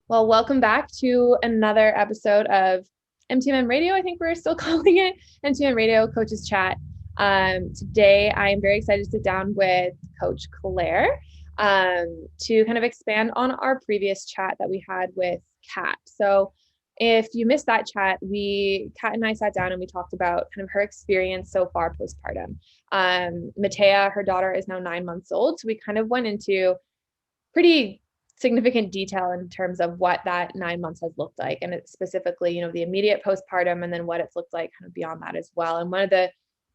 Well, welcome back to another episode of MTMM Radio. I think we're still calling it MTMM Radio Coaches Chat. Today, I am very excited to sit down with Coach Clare to kind of expand on our previous chat that we had with Kat. So, if you missed that chat, Kat and I sat down and we talked about kind of her experience so far postpartum. Matea, her daughter, is now 9 months old. So we kind of went into pretty significant detail in terms of what that 9 months has looked like, and it's specifically, the immediate postpartum, and then what it's looked like kind of beyond that as well. And one of the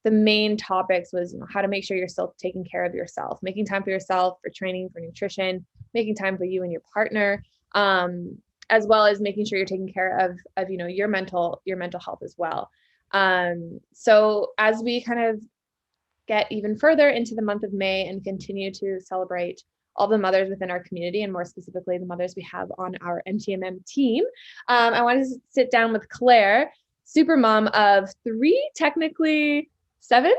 main topics was, how to make sure you're still taking care of yourself, making time for yourself, for training, for nutrition, making time for you and your partner, as well as making sure you're taking care of your mental health as well. So as we kind of get even further into the month of May and continue to celebrate all the mothers within our community, and more specifically the mothers we have on our MTMM team, I wanted to sit down with Clare, supermom of 3, technically 7.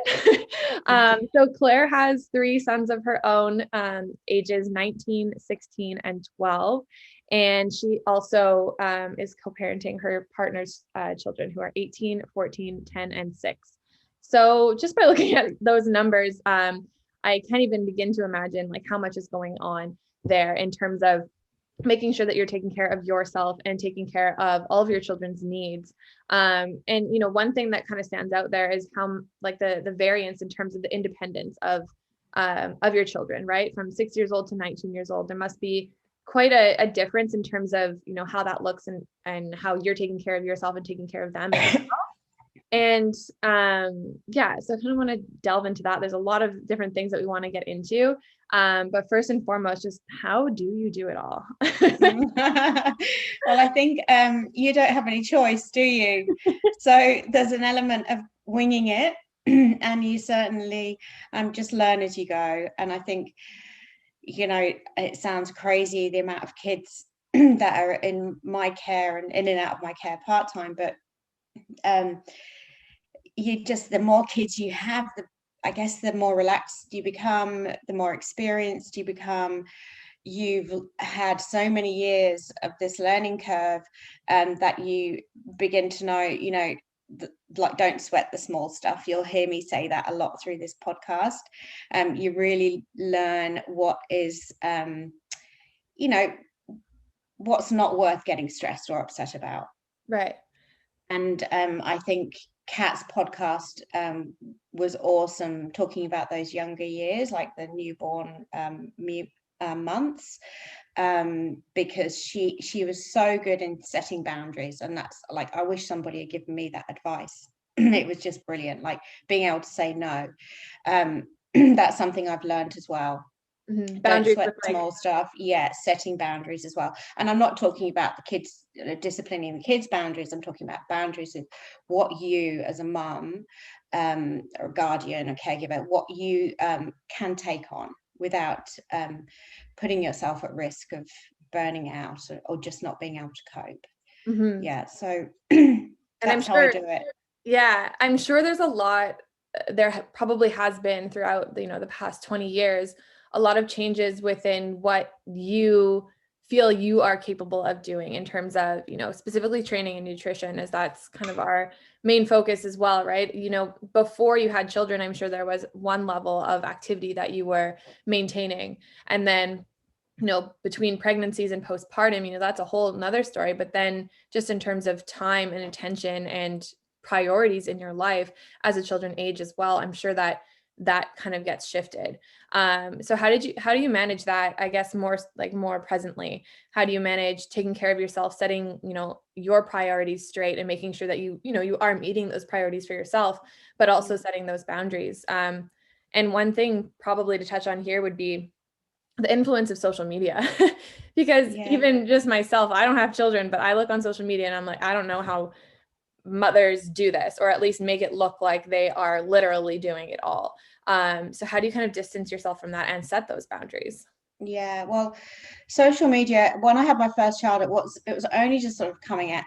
So Clare has 3 sons of her own, ages 19, 16, and 12. And she also is co-parenting her partner's children, who are 18, 14, 10, and 6. So just by looking at those numbers, I can't even begin to imagine how much is going on there in terms of making sure that you're taking care of yourself and taking care of all of your children's needs. And one thing that kind of stands out there is how the variance in terms of the independence of your children, right? From 6 years old to 19 years old, there must be quite a difference in terms of, how that looks and how you're taking care of yourself and taking care of them. And so I kind of want to delve into that. There's a lot of different things that we want to get into. But first and foremost, just how do you do it all? Well, I think you don't have any choice, do you? So there's an element of winging it, and you certainly just learn as you go. And I think, it sounds crazy, the amount of kids that are in my care and in and out of my care part-time, but the more kids you have, the more relaxed you become, the more experienced you become. You've had so many years of this learning curve, that you begin to know, don't sweat the small stuff. You'll hear me say that a lot through this podcast. You really learn what is, what's not worth getting stressed or upset about. Right. And I think Kat's podcast was awesome, talking about those younger years, like the newborn months, because she was so good in setting boundaries. And that's I wish somebody had given me that advice. It was just brilliant, being able to say no. That's something I've learned as well. Mm-hmm. Don't sweat small stuff. Yeah, setting boundaries as well. And I'm not talking about the kids, disciplining the kids' boundaries. I'm talking about boundaries of what you as a mum, or guardian or caregiver, what you can take on without putting yourself at risk of burning out or just not being able to cope. Mm-hmm. Yeah, so and that's how I do it. Yeah, I'm sure there's a lot, there probably has been throughout the past 20 years, a lot of changes within what you feel you are capable of doing in terms of, specifically training and nutrition, as that's kind of our main focus as well, right? Before you had children, I'm sure there was one level of activity that you were maintaining. And then, between pregnancies and postpartum, that's a whole nother story. But then just in terms of time and attention and priorities in your life as the children age as well, I'm sure that kind of gets shifted. So how do you manage that? I guess more presently, how do you manage taking care of yourself, setting, your priorities straight and making sure that you are meeting those priorities for yourself, but also setting those boundaries. And one thing probably to touch on here would be the influence of social media, because even just myself, I don't have children, but I look on social media and I'm like, I don't know how mothers do this, or at least make it look like they are literally doing it all. So how do you kind of distance yourself from that and set those boundaries? Yeah, well, social media, when I had my first child, it was only just sort of coming at,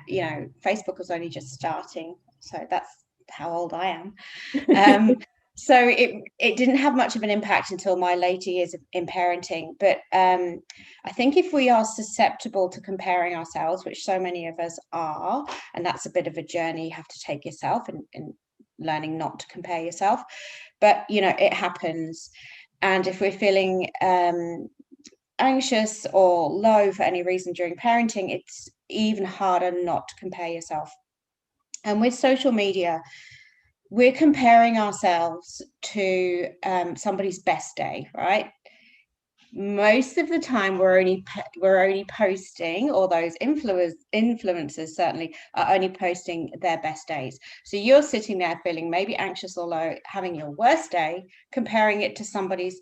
Facebook was only just starting. So that's how old I am. So it didn't have much of an impact until my later years in parenting. But I think if we are susceptible to comparing ourselves, which so many of us are, and that's a bit of a journey you have to take yourself, and learning not to compare yourself, but it happens. And if we're feeling anxious or low for any reason during parenting, it's even harder not to compare yourself. And with social media, we're comparing ourselves to somebody's best day, right? Most of the time we're only posting, or those influencers certainly are only posting their best days. So you're sitting there feeling maybe anxious or low, having your worst day, comparing it to somebody's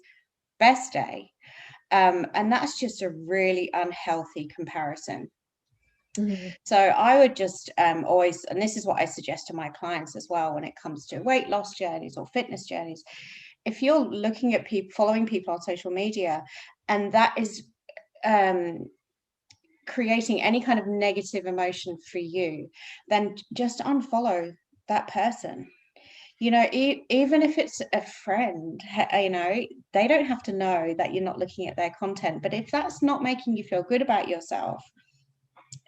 best day. And that's just a really unhealthy comparison. Mm-hmm. So I would just always, and this is what I suggest to my clients as well when it comes to weight loss journeys or fitness journeys, if you're looking at people, following people on social media, and that is creating any kind of negative emotion for you, then just unfollow that person. Even if it's a friend, they don't have to know that you're not looking at their content. But if that's not making you feel good about yourself,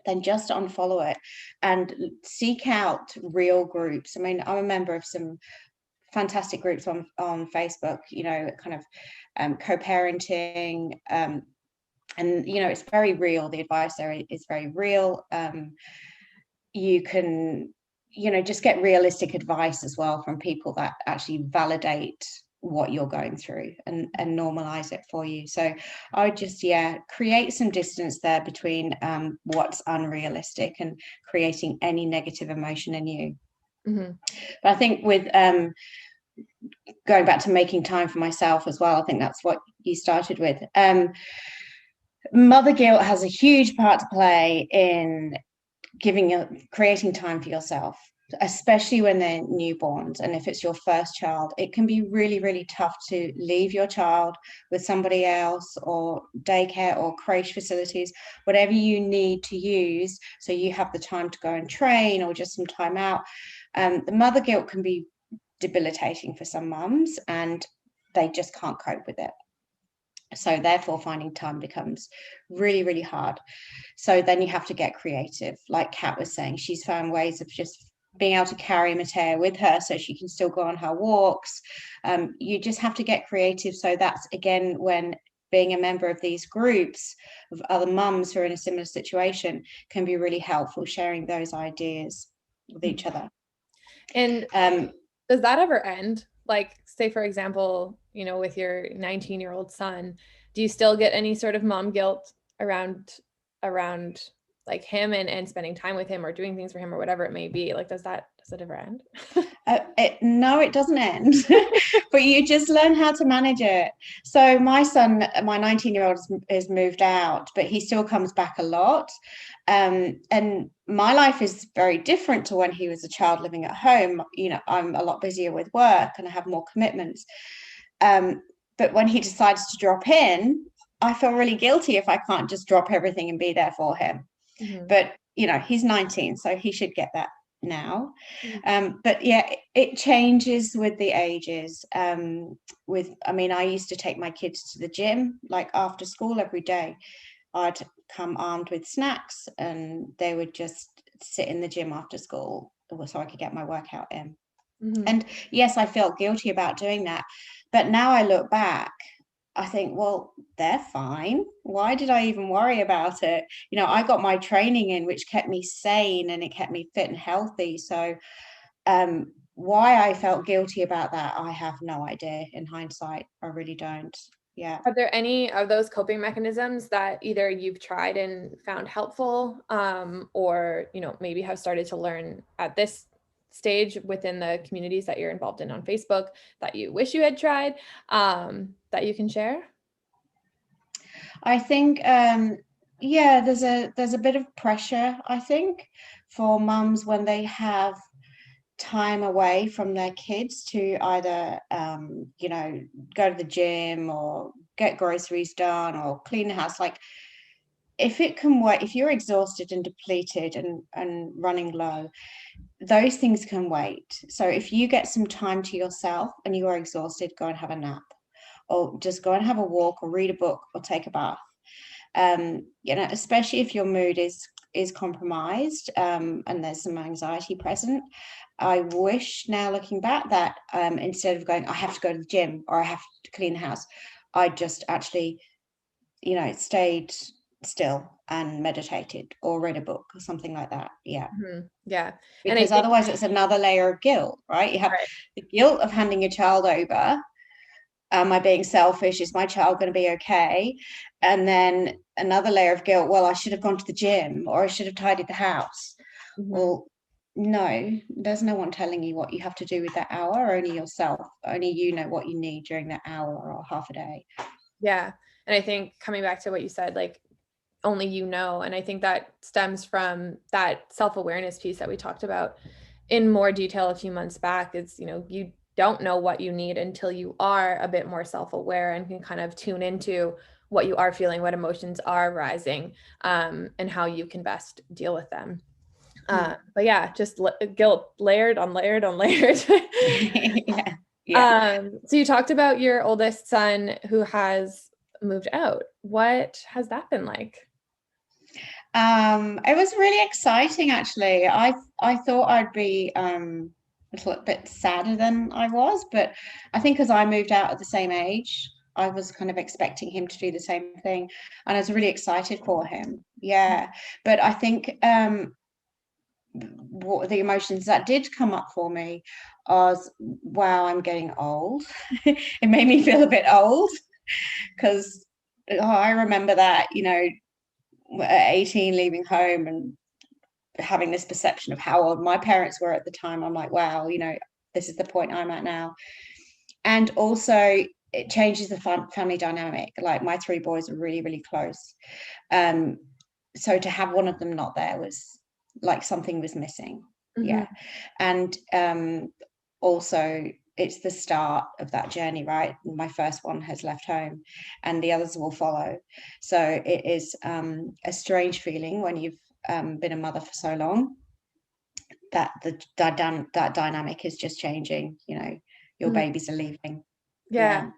then just unfollow it and seek out real groups. I mean, I'm a member of some fantastic groups on Facebook, kind of co-parenting, and it's very real. The advice there is very real. You can just get realistic advice as well from people that actually validate what you're going through and normalize it for you. So I would just create some distance there between what's unrealistic and creating any negative emotion in you. Mm-hmm. But I think with going back to making time for myself as well, I think that's what you started with. Mother guilt has a huge part to play in creating time for yourself, especially when they're newborns. And if it's your first child, it can be really, really tough to leave your child with somebody else, or daycare or creche facilities, whatever you need to use, so you have the time to go and train or just some time out. The mother guilt can be debilitating for some mums, and they just can't cope with it. So therefore finding time becomes really, really hard. So then you have to get creative. Like Kat was saying, she's found ways of just being able to carry Matea with her so she can still go on her walks. You just have to get creative. So that's, again, when being a member of these groups of other mums who are in a similar situation can be really helpful, sharing those ideas with each other. And does that ever end? Like, say, for example, with your 19-year-old son, do you still get any sort of mom guilt around like him and spending time with him or doing things for him or whatever it may be? Like, does it ever end? No, it doesn't end, but you just learn how to manage it. So my son, my 19-year-old is moved out, but he still comes back a lot. And my life is very different to when he was a child living at home. I'm a lot busier with work and I have more commitments. But when he decides to drop in, I feel really guilty if I can't just drop everything and be there for him. Mm-hmm. But, he's 19, so he should get that now. Mm-hmm. But it changes with the ages. I used to take my kids to the gym, like after school every day. I'd come armed with snacks and they would just sit in the gym after school so I could get my workout in. Mm-hmm. And yes, I felt guilty about doing that. But now I look back, I think, well, they're fine. Why did I even worry about it? I got my training in, which kept me sane and it kept me fit and healthy. So why I felt guilty about that, I have no idea in hindsight. I really don't. Yeah. Are there any of those coping mechanisms that either you've tried and found helpful, or, maybe have started to learn at this stage within the communities that you're involved in on Facebook that you wish you had tried, that you can share? I think, there's a bit of pressure, I think, for mums when they have time away from their kids to either, go to the gym or get groceries done or clean the house. Like, if it can work, if you're exhausted and depleted and running low, those things can wait. So if you get some time to yourself and you are exhausted, go and have a nap, or just go and have a walk, or read a book, or take a bath. Especially if your mood is compromised, and there's some anxiety present. I wish now, looking back, that instead of going, I have to go to the gym or I have to clean the house, I just actually, stayed still and meditated or read a book or something like that. Yeah. Mm-hmm. Yeah. Because otherwise it's another layer of guilt, right? You have the guilt of handing your child over. Am I being selfish? Is my child going to be okay? And then another layer of guilt. Well, I should have gone to the gym, or I should have tidied the house. Mm-hmm. Well, no, there's no one telling you what you have to do with that hour, only yourself. Only you know what you need during that hour or half a day. Yeah. And I think coming back to what you said, like, only you know, and I think that stems from that self-awareness piece that we talked about in more detail a few months back. Is, you don't know what you need until you are a bit more self-aware and can kind of tune into what you are feeling, what emotions are rising, and how you can best deal with them. But yeah, just guilt layered on layered on layered. Yeah. So you talked about your oldest son who has moved out. What has that been like? It was really exciting, actually. I thought I'd be a little bit sadder than I was, but I think as I moved out at the same age, I was kind of expecting him to do the same thing, and I was really excited for him. Yeah, but I think what the emotions that did come up for me was, wow, I'm getting old. It made me feel a bit old, because I remember that, at 18, leaving home and having this perception of how old my parents were at the time. I'm like, wow, this is the point I'm at now. And also it changes the family dynamic. Like, my 3 boys are really, really close. So to have one of them not there was like something was missing. Mm-hmm. Yeah. And also it's the start of that journey, right? My first one has left home and the others will follow. So it is a strange feeling when you've been a mother for so long, that that dynamic is just changing. Your babies are leaving. Yeah.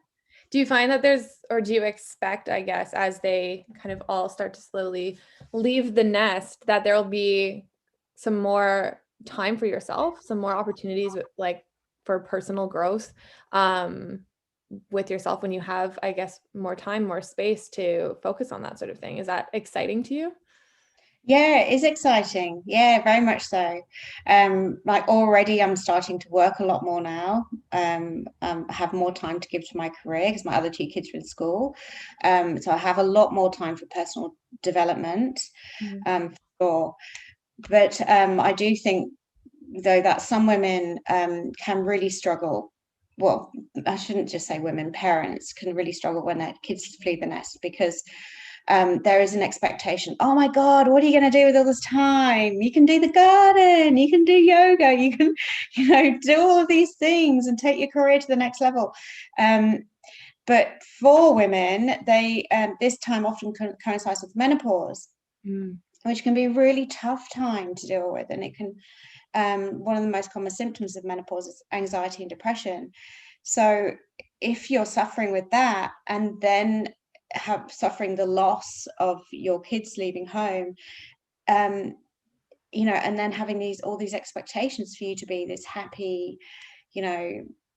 Do you find that do you expect, I guess, as they kind of all start to slowly leave the nest, that there will be some more time for yourself, some more opportunities like for personal growth with yourself when you have, I guess, more time, more space to focus on that sort of thing? Is that exciting to you? Yeah, it is exciting. Yeah, very much so. Like, already I'm starting to work a lot more now. Have more time to give to my career because my other 2 kids are in school. So I have a lot more time for personal development. For sure. But I do think, though, that some women can really struggle. Well, I shouldn't just say women, parents can really struggle when their kids flee the nest, because there is an expectation. Oh my God, what are you going to do with all this time? You can do the garden, you can do yoga, you can, do all of these things and take your career to the next level. But for women, they this time often coincides with menopause, which can be a really tough time to deal with. And it can, one of the most common symptoms of menopause is anxiety and depression. So if you're suffering with that, and then suffering the loss of your kids leaving home, and then having all these expectations for you to be this happy,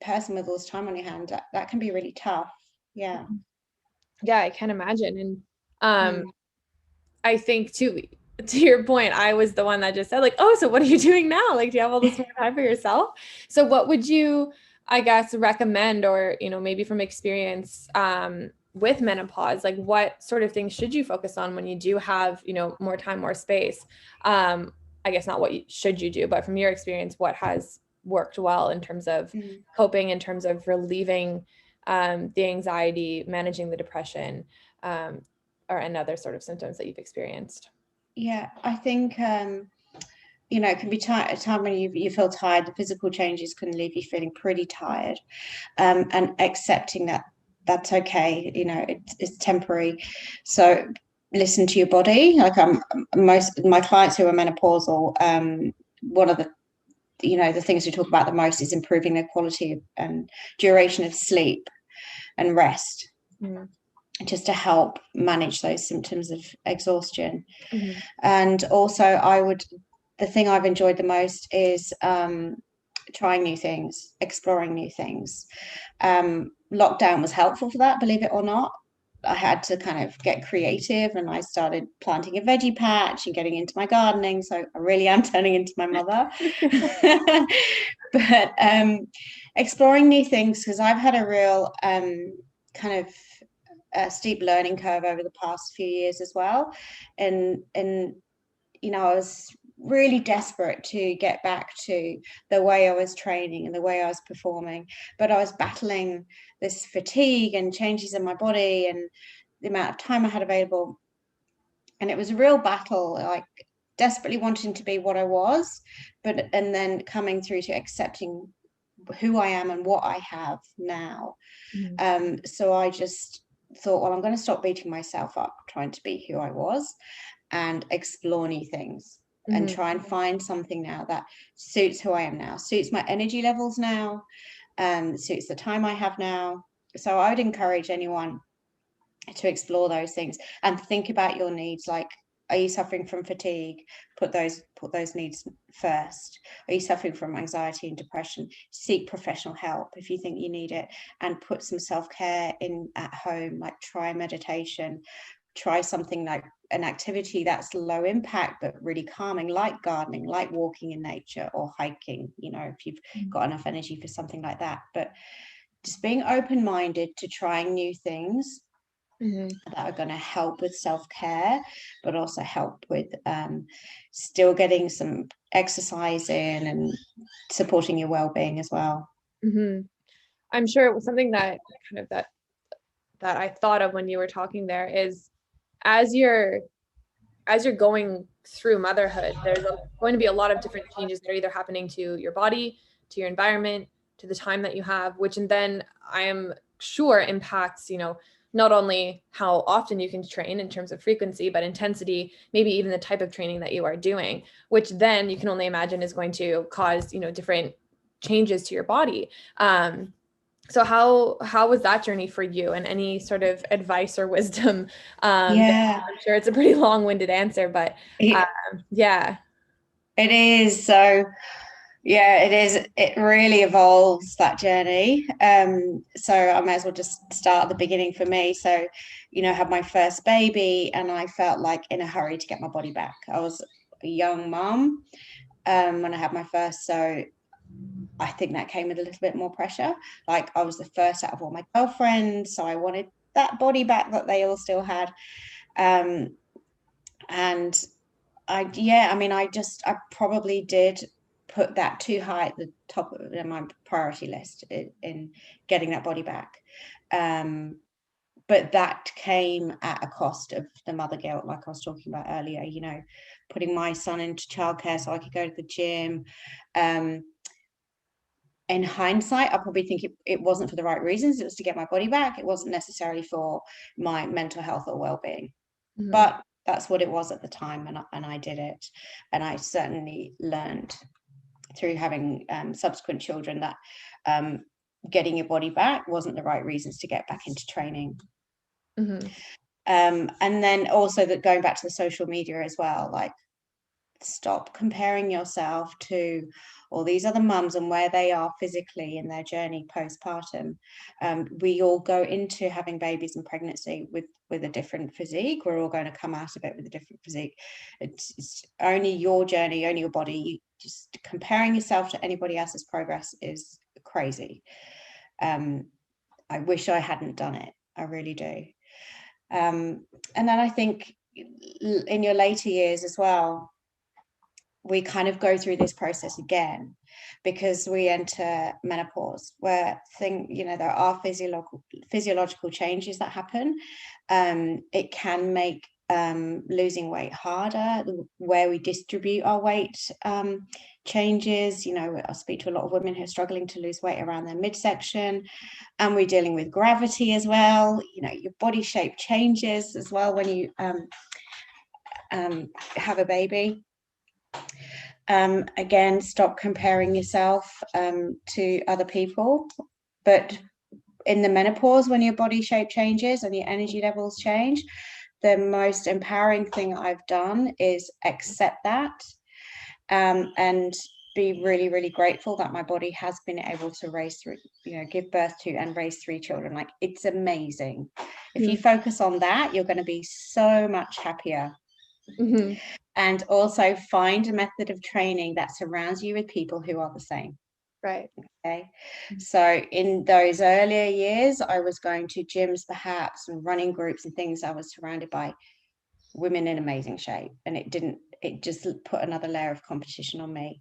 person with all this time on your hand, that can be really tough. Yeah, I can imagine. And I think to your point, I was the one that just said, like, oh, so what are you doing now? Like, do you have all this more time for yourself? So what would you, I guess, recommend, or maybe from experience with menopause, like what sort of things should you focus on when you do have, more time, more space? I guess not what should you do, but from your experience, what has worked well in terms of coping, in terms of relieving the anxiety, managing the depression, and other sort of symptoms that you've experienced? Yeah, I think, it can be a time when you feel tired. The physical changes can leave you feeling pretty tired, and accepting that that's okay. It's temporary. So listen to your body. Like, most of my clients who are menopausal, one of the the things we talk about the most is improving their quality and duration of sleep and rest, just to help manage those symptoms of exhaustion. And also the thing I've enjoyed the most is trying new things, exploring new things. Lockdown was helpful for that, believe it or not. I had to kind of get creative, and I started planting a veggie patch and getting into my gardening. So I really am turning into my mother. But exploring new things, because I've had a real kind of a steep learning curve over the past few years as well. And I was really desperate to get back to the way I was training and the way I was performing, but I was battling this fatigue and changes in my body and the amount of time I had available. And it was a real battle, like desperately wanting to be what I was, and then coming through to accepting who I am and what I have now. So I just thought, well, I'm going to stop beating myself up trying to be who I was and explore new things. And try and find something now that suits who I am now, suits my energy levels now, suits the time I have now. So I would encourage anyone to explore those things and think about your needs. Like, are you suffering from fatigue? Put those needs first. Are you suffering from anxiety and depression? Seek professional help if you think you need it, and put some self-care in at home, like try meditation, try something like an activity that's low impact but really calming, like gardening, like walking in nature or hiking, if you've got enough energy for something like that. But just being open-minded to trying new things that are going to help with self-care, but also help with still getting some exercise in and supporting your well-being as well. I'm sure it was something that kind of that I thought of when you were talking there is, as you're going through motherhood, there's going to be a lot of different changes that are either happening to your body, to your environment, to the time that you have, which and then I am sure impacts, not only how often you can train in terms of frequency, but intensity, maybe even the type of training that you are doing, which then you can only imagine is going to cause, different changes to your body. So how was that journey for you, and any sort of advice or wisdom? I'm sure it's a pretty long-winded answer, but yeah. It is. So yeah, it is. It really evolves, that journey. So I may as well just start at the beginning for me. So, had my first baby and I felt like in a hurry to get my body back. I was a young mom when I had my first. So I think that came with a little bit more pressure. Like, I was the first out of all my girlfriends, so I wanted that body back that they all still had. And I probably did put that too high at the top of my priority list in getting that body back. But that came at a cost of the mother guilt, like I was talking about earlier, putting my son into childcare so I could go to the gym. In hindsight, I probably think it wasn't for the right reasons. It was to get my body back. It wasn't necessarily for my mental health or well-being. But that's what it was at the time, and I did it. And I certainly learned through having subsequent children that getting your body back wasn't the right reasons to get back into training. And then also that going back to the social media as well, like, stop comparing yourself to all these other mums and where they are physically in their journey postpartum. We all go into having babies and pregnancy with a different physique. We're all going to come out of it with a different physique. It's only your journey, only your body. Just comparing yourself to anybody else's progress is crazy. I wish I hadn't done it. I really do. And then I think in your later years as well, we kind of go through this process again, because we enter menopause, where there are physiological changes that happen. It can make losing weight harder. Where we distribute our weight changes. I speak to a lot of women who are struggling to lose weight around their midsection, and we're dealing with gravity as well. Your body shape changes as well when you have a baby. Again, stop comparing yourself to other people. But in the menopause, when your body shape changes and your energy levels change, the most empowering thing I've done is accept that, and be really, really grateful that my body has been able to give birth to and raise 3 children. Like, it's amazing. If you focus on that, you're going to be so much happier. Mm-hmm. And also find a method of training that surrounds you with people who are the same. Right. Okay. So in those earlier years, I was going to gyms perhaps and running groups and things. I was surrounded by women in amazing shape, and it just put another layer of competition on me.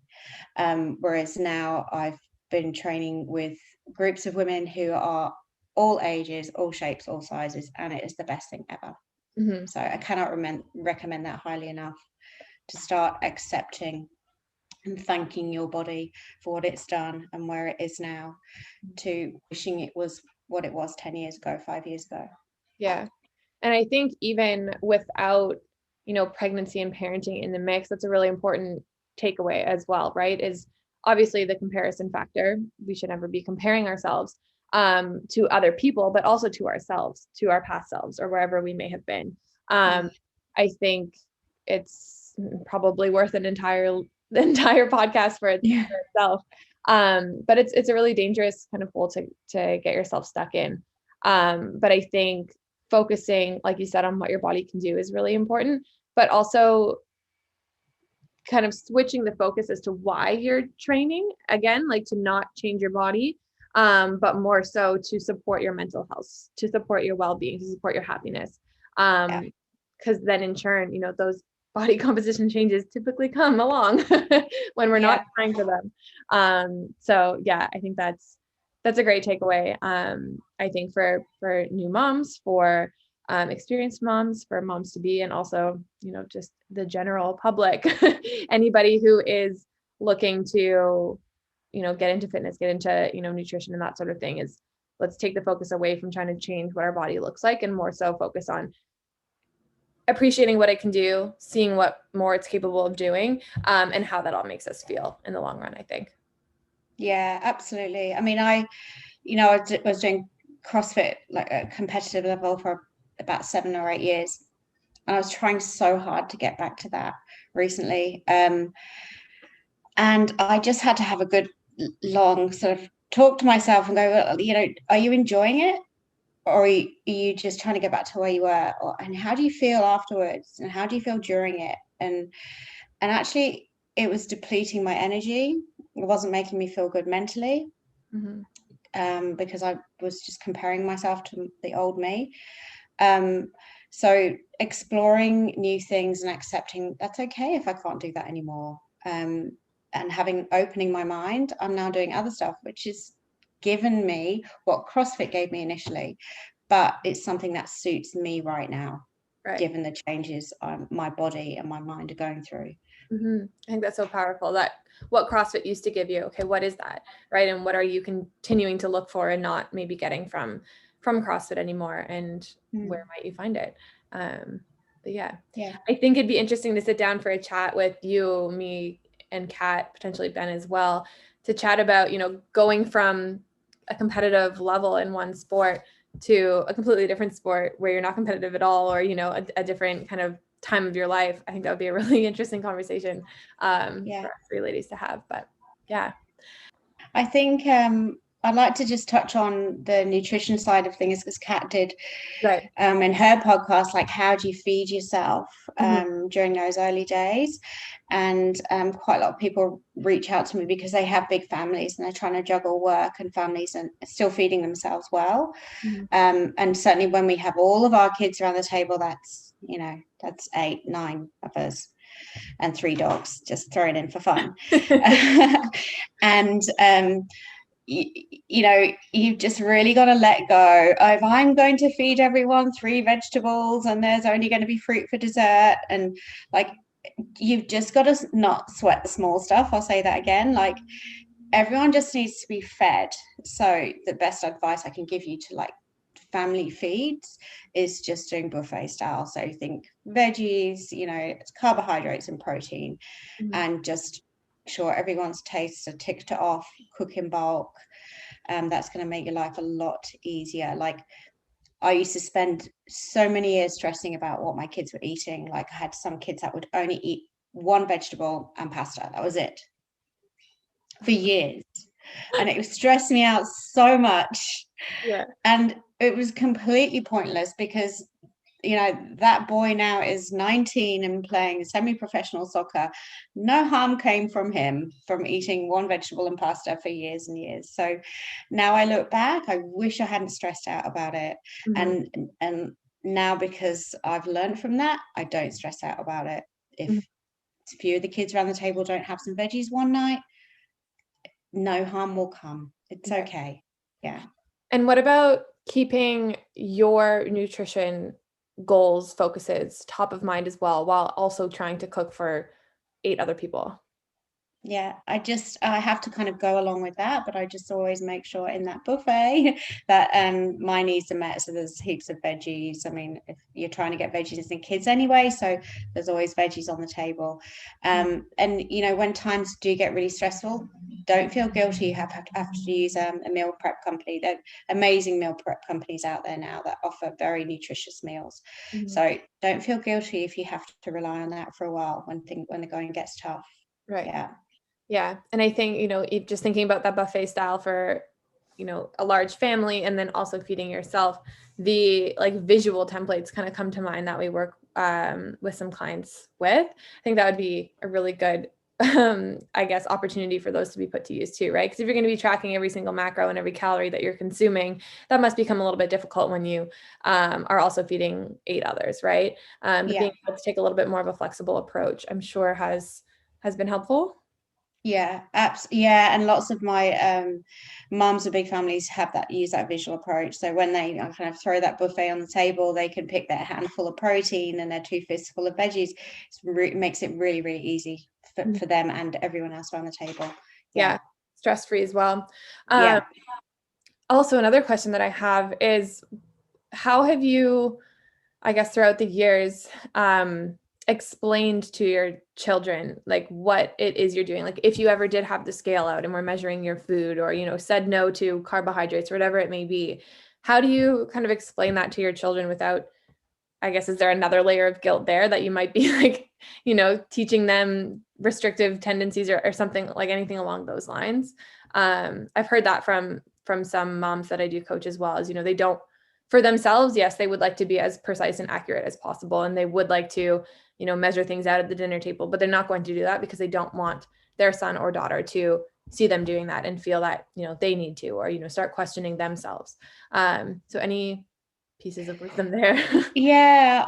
Whereas now I've been training with groups of women who are all ages, all shapes, all sizes, and it is the best thing ever. Mm-hmm. So I cannot recommend that highly enough, to start accepting and thanking your body for what it's done and where it is now, to wishing it was what it was 10 years ago, 5 years ago. Yeah. And I think even without, pregnancy and parenting in the mix, that's a really important takeaway as well, right? Is obviously the comparison factor. We should never be comparing ourselves to other people, but also to ourselves, to our past selves, or wherever we may have been. I think it's probably worth the entire podcast for itself. But it's a really dangerous kind of hole to get yourself stuck in. But I think focusing, like you said, on what your body can do is really important, but also kind of switching the focus as to why you're training, again, like to not change your body, but more so to support your mental health, to support your well-being, to support your happiness. Because then in turn, those body composition changes typically come along when we're not trying for them. So yeah, I think that's a great takeaway. I think for new moms, for experienced moms, for moms to be, and also, just the general public, anybody who is looking to, get into fitness, get into, nutrition and that sort of thing, is let's take the focus away from trying to change what our body looks like, and more so focus on appreciating what it can do, seeing what more it's capable of doing, and how that all makes us feel in the long run, I think. Yeah, absolutely. I mean, I was doing CrossFit like at a competitive level for about 7 or 8 years. And I was trying so hard to get back to that recently. And I just had to have a good long sort of talk to myself and go, well, are you enjoying it? Or are you just trying to get back to where you were? And how do you feel afterwards? And how do you feel during it? And actually, it was depleting my energy. It wasn't making me feel good mentally. Because I was just comparing myself to the old me. So exploring new things and accepting that's okay if I can't do that anymore. And opening my mind, I'm now doing other stuff, which is given me what CrossFit gave me initially, but it's something that suits me right now, given the changes my body and my mind are going through. I think that's so powerful, that what CrossFit used to give you, okay, what is that, right? And what are you continuing to look for and not maybe getting from CrossFit anymore, and where might you find it? But yeah, I think it'd be interesting to sit down for a chat with you, me, and Kat, potentially Ben as well, to chat about, going from a competitive level in one sport to a completely different sport where you're not competitive at all, or, a different kind of time of your life. I think that would be a really interesting conversation for us 3 ladies to have. But yeah, I think I'd like to just touch on the nutrition side of things, because Kat did in her podcast, like, how do you feed yourself during those early days? And quite a lot of people reach out to me because they have big families and they're trying to juggle work and families and still feeding themselves well. And certainly when we have all of our kids around the table, that's 8, 9 of us and 3 dogs, just thrown in for fun. And you've just really got to let go of, I'm going to feed everyone 3 vegetables and there's only going to be fruit for dessert, and like, you've just got to not sweat the small stuff. I'll say that again, like, everyone just needs to be fed. So the best advice I can give you to like family feeds is just doing buffet style. So think veggies, it's carbohydrates and protein, and just sure everyone's tastes are ticked off, cook in bulk. That's going to make your life a lot easier. Like, I used to spend so many years stressing about what my kids were eating. Like, I had some kids that would only eat one vegetable and pasta. That was it for years. And it was stressing me out so much. Yeah. And it was completely pointless because, that boy now is 19 and playing semi-professional soccer. No harm came from him from eating one vegetable and pasta for years and years. So now I look back, I wish I hadn't stressed out about it. Mm-hmm. And now, because I've learned from that, I don't stress out about it. If a few of the kids around the table don't have some veggies one night, no harm will come. It's okay. Yeah. And what about keeping your nutrition goals, focuses top of mind as well, while also trying to cook for 8 other people? Yeah, I have to kind of go along with that, but I just always make sure in that buffet that my needs are met. So there's heaps of veggies. I mean, if you're trying to get veggies in kids anyway, so there's always veggies on the table. And when times do get really stressful, don't feel guilty. You have to use a meal prep company. There are amazing meal prep companies out there now that offer very nutritious meals. So don't feel guilty if you have to rely on that for a while when the going gets tough. Right. Yeah. Yeah. And I think, just thinking about that buffet style for, a large family, and then also feeding yourself, the like visual templates kind of come to mind that we work with some clients with. I think that would be a really good, I guess, opportunity for those to be put to use too, right? Because if you're going to be tracking every single macro and every calorie that you're consuming, that must become a little bit difficult when you are also feeding 8 others, right? But being able to take a little bit more of a flexible approach, I'm sure has been helpful. Yeah, yeah, and lots of my mums of big families use that visual approach. So when they kind of throw that buffet on the table, they can pick their handful of protein and their 2 fistful of veggies. It makes it really, really easy for them and everyone else around the table. Yeah, stress-free as well. Yeah. Also, another question that I have is, how have you, I guess, throughout the years, explained to your children like what it is you're doing? Like, if you ever did have the scale out and we're measuring your food, or said no to carbohydrates or whatever it may be, how do you kind of explain that to your children without, I guess, is there another layer of guilt there that you might be like, teaching them restrictive tendencies or something, like anything along those lines? I've heard that from some moms that I do coach as well, as they don't, for themselves, yes, they would like to be as precise and accurate as possible, and they would like to measure things out at the dinner table, but they're not going to do that because they don't want their son or daughter to see them doing that and feel that they need to, or start questioning themselves. So any pieces of wisdom there? Yeah,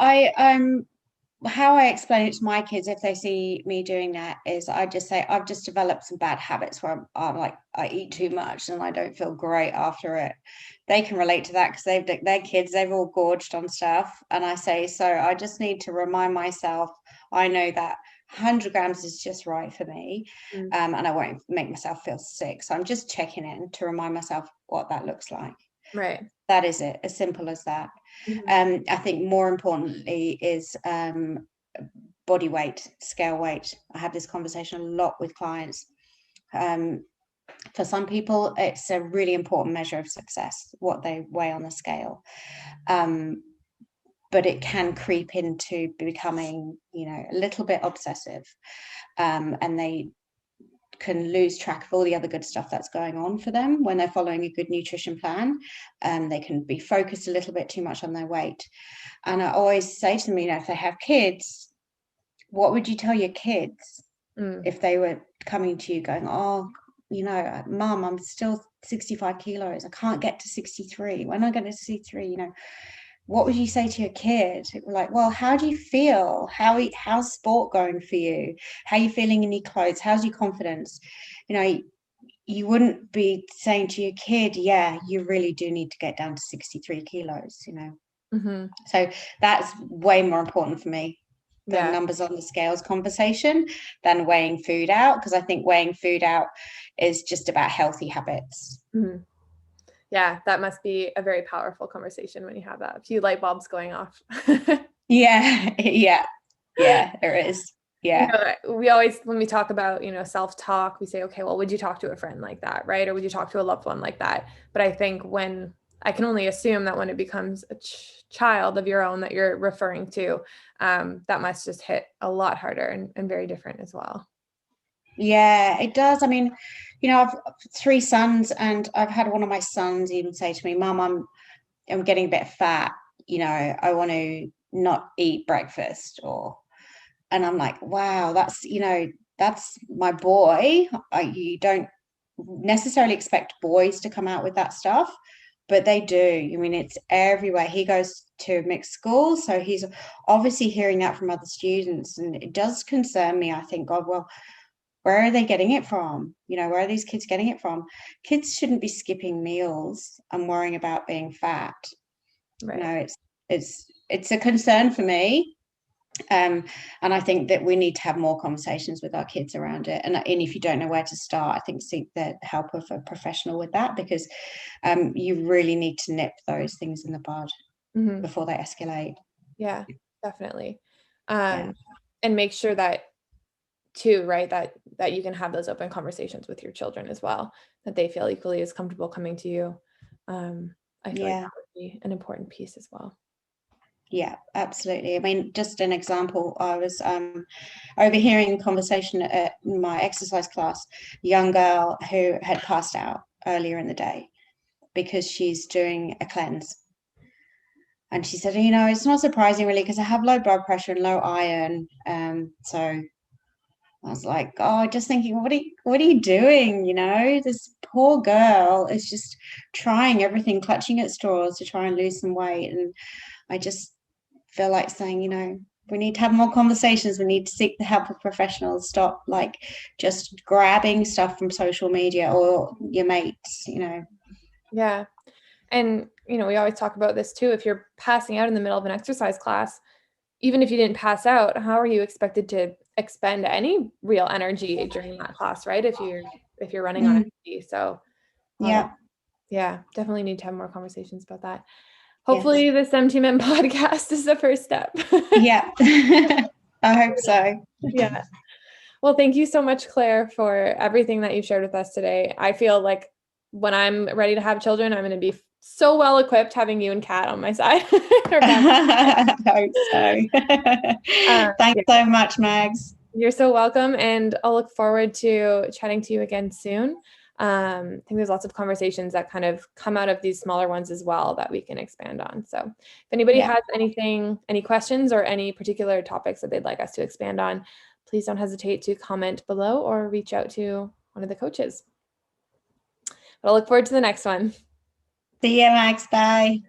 how I explain it to my kids if they see me doing that is I just say I've just developed some bad habits where I'm like, I eat too much and I don't feel great after it. They can relate to that because they're kids, they've all gorged on stuff. And I say, so I just need to remind myself, I know that 100 grams is just right for me, and I won't make myself feel sick. So I'm just checking in to remind myself what that looks like. Right. That is it, as simple as that. I think more importantly is body weight, scale weight. I have this conversation a lot with clients. For some people, it's a really important measure of success, what they weigh on the scale. But it can creep into becoming, a little bit obsessive. And they can lose track of all the other good stuff that's going on for them when they're following a good nutrition plan. They can be focused a little bit too much on their weight. And I always say to them, if they have kids, what would you tell your kids if they were coming to you going, oh, Mom, I'm still 65 kilos. I can't get to 63. When am I going to 63? What would you say to your kid? Like, well, how do you feel? How's sport going for you? How are you feeling in your clothes? How's your confidence? You wouldn't be saying to your kid, yeah, you really do need to get down to 63 kilos, So that's way more important for me, the numbers on the scales conversation, than weighing food out, because I think weighing food out is just about healthy habits. Yeah, that must be a very powerful conversation when you have that. A few light bulbs going off. Yeah, there is. Yeah. We always, when we talk about, self-talk, we say, okay, well, would you talk to a friend like that? Right. Or would you talk to a loved one like that? But I think I can only assume that when it becomes a child of your own that you're referring to, that must just hit a lot harder and very different as well. Yeah, it does. I mean, I've 3 sons, and I've had one of my sons even say to me, Mum, I'm getting a bit fat, I want to not eat breakfast, and I'm like, wow, that's my boy. You don't necessarily expect boys to come out with that stuff, but they do. I mean, it's everywhere. He goes to mixed schools, so he's obviously hearing that from other students, and it does concern me. I think, God, well, where are they getting it from? Where are these kids getting it from? Kids shouldn't be skipping meals and worrying about being fat. Right. It's a concern for me. And I think that we need to have more conversations with our kids around it. And if you don't know where to start, I think seek the help of a professional with that, because you really need to nip those things in the bud before they escalate. Yeah, definitely. And make sure that too, right, that you can have those open conversations with your children as well, that they feel equally as comfortable coming to you. I feel like that would be an important piece as well. Yeah, absolutely. I mean, just an example, I was overhearing a conversation at my exercise class, a young girl who had passed out earlier in the day because she's doing a cleanse. And she said, it's not surprising really, because I have low blood pressure and low iron. So I was like, oh, just thinking, what are you doing? This poor girl is just trying everything, clutching at straws to try and lose some weight. And I just feel like saying, we need to have more conversations. We need to seek the help of professionals. Stop just grabbing stuff from social media or your mates. Yeah. And, we always talk about this too. If you're passing out in the middle of an exercise class, even if you didn't pass out, how are you expected to expend any real energy during that class, right? If you're running on empty. So yeah, definitely need to have more conversations about that. Hopefully this MTMM podcast is the first step. Yeah. I hope so. Yeah. Well, thank you so much, Claire, for everything that you've shared with us today. I feel like when I'm ready to have children, I'm going to be so well equipped having you and Kat on my side. I hope so. Thanks so much, Mags. You're so welcome. And I'll look forward to chatting to you again soon. I think there's lots of conversations that kind of come out of these smaller ones as well that we can expand on. So if anybody has any questions or any particular topics that they'd like us to expand on, please don't hesitate to comment below or reach out to one of the coaches. But I'll look forward to the next one. See you, Max. Bye.